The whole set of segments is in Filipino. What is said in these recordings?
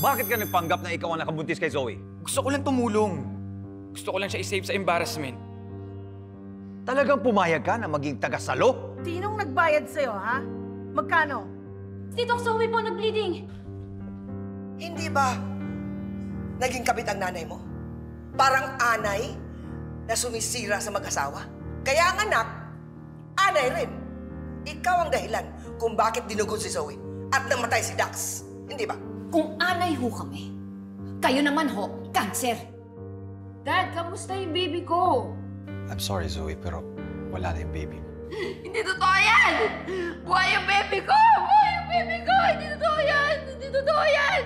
Bakit ka nagpanggap na ikaw ang nakabuntis kay Zoe? Gusto ko lang tumulong. Gusto ko lang siya i-save sa embarrassment. Talagang pumayag ka na maging taga-salo? Sinong nagbayad sa'yo, ha? Magkano? Si Doc Zoe po nag-bleeding. Hindi ba naging kabit ang nanay mo? Parang anay na sumisira sa mag-asawa? Kaya ang anak, anay rin. Ikaw ang dahilan kung bakit dinugod si Zoe at namatay si Dax. Hindi ba? Kung anay ho kami, kayo naman ho, cancer. Dad, kamusta yung baby ko? I'm sorry, Zoe, pero wala na yung baby mo. Hindi totoo yan! Buhay yung baby ko! Buhay yung baby ko! Hindi totoo yan! Hindi totoo yan!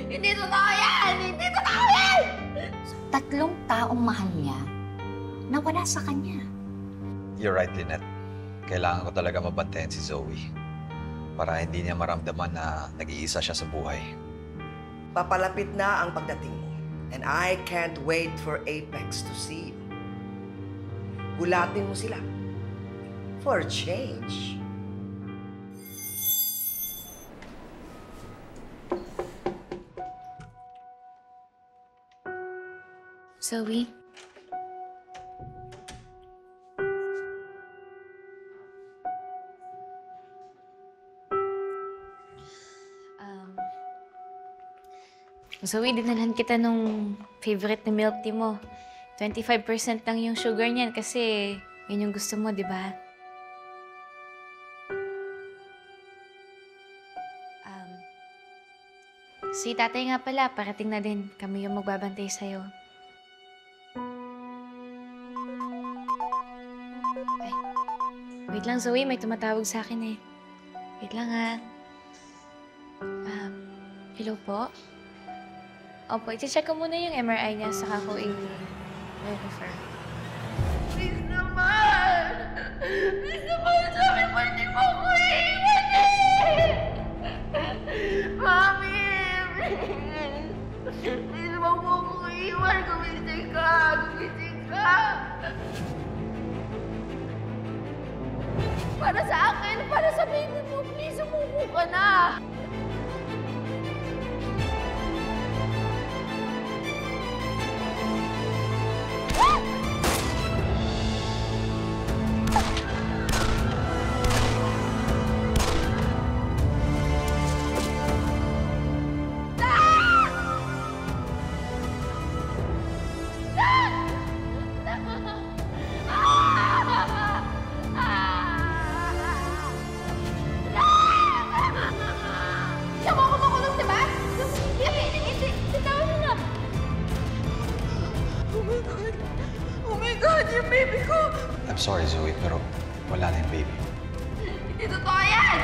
Hindi totoo yan! Hindi totoo yan! 3 taong mahal niya, nawala sa kanya. You're right, Lynette. Kailangan ko talaga mabantayan si Zoe para hindi niya maramdaman na nag-iisa siya sa buhay. Papalapit na ang pagdating mo. And I can't wait for Apex to see you. Gulatin mo sila. For a change. Zoe? Zoe, dinalhan kita nung favorite na milk tea mo. 25% lang yung sugar niyan kasi yun yung gusto mo, di ba? Si tatay nga pala, parating na din. Kami yung magbabantay sa'yo. Ay, wait lang, Zoe. May tumatawag sa akin eh. Wait lang, ha. Hello po? Opo, i-check ko muna yung MRI niya, saka ko i-refer. Please naman! Please naman! Sabi mo, hindi mo ako iiwan eh! Mami! Please mo ako iiwan! Gumising ka! Gumising ka! Para sa akin, para sa baby mo, please, umupo ka na! I'm sorry, Zoe, pero wala na yung baby. Hindi totoo yan!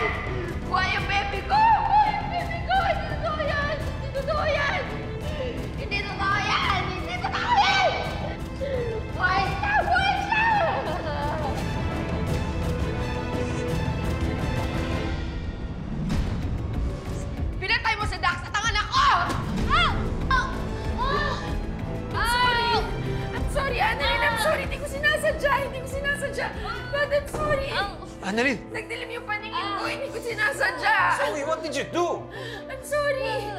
Buhay yung baby ko! Buhay yung baby ko! Hindi totoo yan! Hindi totoo yan! Hindi totoo yan! Hindi totoo yan! Buhay siya! Buhay siya! Pinatay mo si Dax at ang anak ko! I'm sorry, Annalyn! I'm sorry! Hindi ko sinasadya! Hindi ko sinasadya! But I'm sorry! Annalyn! Nagdilim yung paningin ko! Hindi ko sinasadya! Zoe, what did you do? I'm sorry!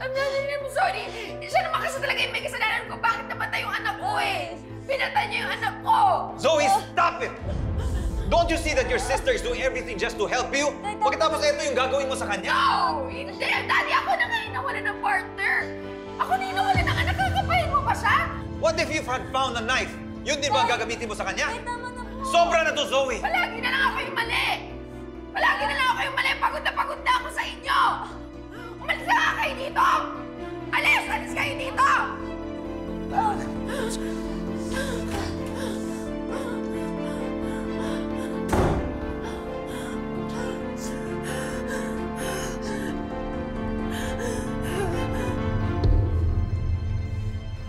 I'm sorry! Siya naman kasi talaga yung may kasalanan ko. Bakit namatay yung anak ko eh? Pinatay niya yung anak ko! Zoe, stop it! Don't you see that your sister is doing everything just to help you? Pagkatapos ito yung gagawin mo sa kanya? No! Hindi! Daddy, ako na nga inawalan ng partner! Ako na inawalan ng anak. Kagapahin mo pa siya? What if you had found a knife? Yun din ba ang gagamitin mo sa kanya? Sobra na to, Zoe! Palagi na lang ako yung mali! Palagi na lang ako yung mali! Pagod na ako sa inyo! Umalis na nga kayo dito! Alis! Alis kayo dito!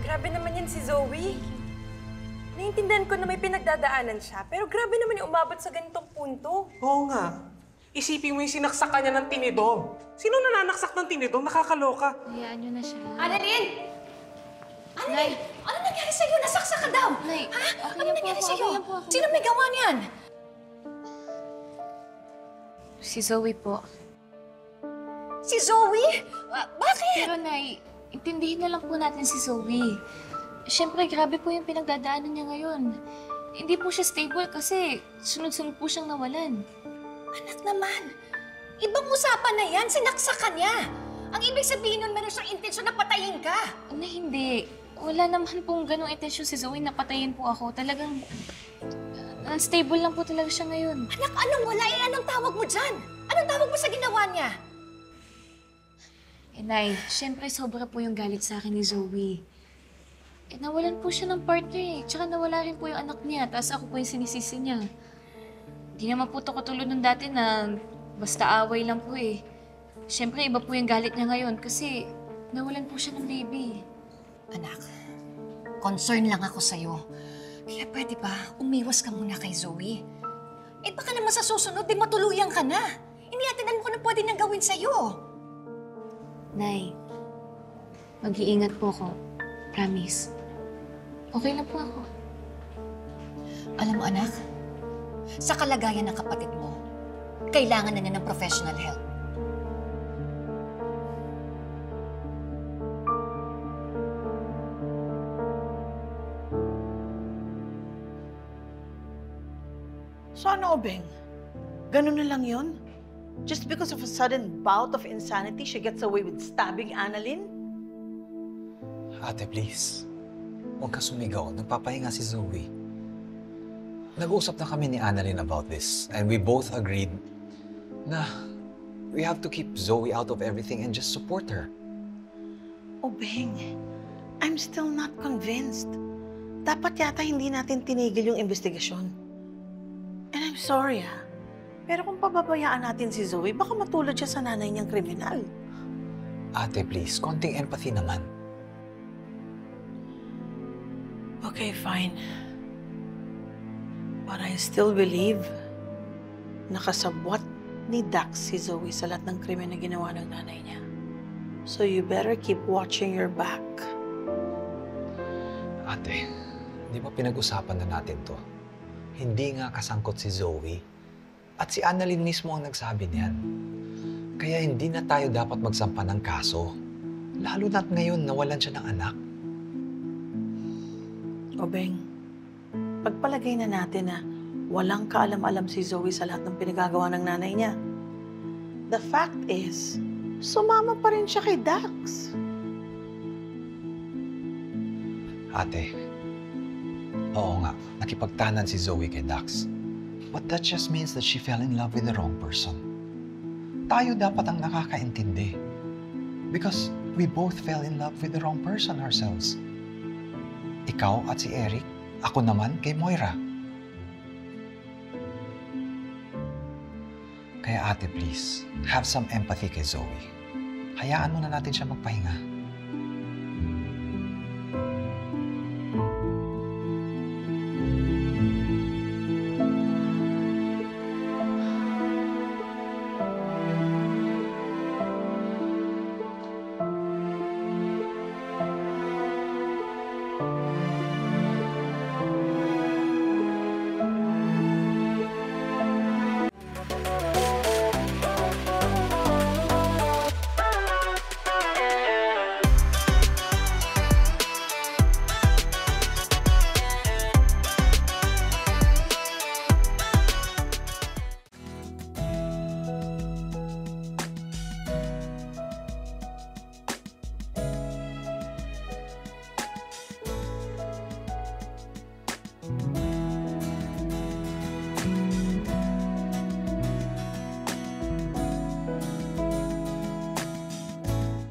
Grabe naman yan si Zoe. Naiintindihan ko na may pinagdadaanan siya, pero grabe naman yung umabot sa ganitong punto. Oo nga. Isipin mo yung sinaksak ka niya ng tinidor. Sino nananaksak ng tinidor? Nakakaloka. Hayaan niyo na siya. Annalyn! Annalyn! Ano nangyari sa'yo? Nasaksak ka daw! Nay, ha? okay Ano lang po nangyari ako, sa'yo? okay lang po ako. Sino may gawa niyan? Si Zoe po. Si Zoe? Bakit? Pero Nay, intindihin na lang po natin si Zoe. Siyempre, grabe po yung pinagdadaanan niya ngayon. Hindi po siya stable kasi sunod-sunod po siyang nawalan. Anak naman, ibang usapan na yan. Sinaksak ka niya. Ang ibig sabihin nun, meron siyang intensyon na patayin ka. Na hindi. Wala naman pong ganong intensyon si Zoe na patayin po ako. Talagang unstable lang po talaga siya ngayon. Anak, anong wala? Anong tawag mo dyan? Anong tawag mo sa ginawa niya? Nay, siyempre sobra po yung galit sa akin ni Zoe. Nawalan po siya ng partner Tsaka nawala rin po yung anak niya, tapos ako po yung sinisisi niya. Di naman po ito katulad nung dati na basta away lang po Siyempre, iba po yung galit niya ngayon kasi nawalan po siya ng baby. Anak, concern lang ako sa'yo. Kaya pwede ba, umiwas ka muna kay Zoe? Baka naman sa susunod, di matuluyan ka na. Hindi natin alam kung ano pwede niyang gawin sa'yo. Nay, mag-iingat po ako. Promise. Okay lang po ako. Alam mo, anak, sa kalagayan ng kapatid mo, kailangan na niya ng professional help. So ano, Obeng? Ganun na lang yun? Just because of a sudden bout of insanity, she gets away with stabbing Annalyn? Ate, please. Huwag ka sumigaw. Nagpapahinga si Zoe. Nag-uusap na kami ni Annalyn about this. And we both agreed na we have to keep Zoe out of everything and just support her. Obeng, I'm still not convinced. Dapat yata hindi natin tinigil yung investigasyon. And I'm sorry, pero kung pababayaan natin si Zoe, baka matulad siya sa nanay niyang kriminal. Ate, please. Konting empathy naman. Okay, fine. But I still believe na kasabwat ni Dax si Zoe sa lahat ng krimen na ginawa ng nanay niya. So you better keep watching your back. Ate, di ba pinag-usapan na natin to? Hindi nga kasangkot si Zoe. At si Annalyn mismo ang nagsabi niyan. Kaya hindi na tayo dapat magsampa ng kaso. Lalo na't ngayon nawalan siya ng anak. Obeng, pagpalagay na natin na walang kaalam-alam si Zoe sa lahat ng pinagagawa ng nanay niya. The fact is, sumama pa rin siya kay Dax. Ate, oo nga, nakipagtanan si Zoe kay Dax. But that just means that she fell in love with the wrong person. Tayo dapat ang nakakaintindi. Because we both fell in love with the wrong person ourselves. Ikaw at si Eric, ako naman kay Moira. Kaya ate, please, have some empathy kay Zoe. Hayaan mo na natin siya magpahinga.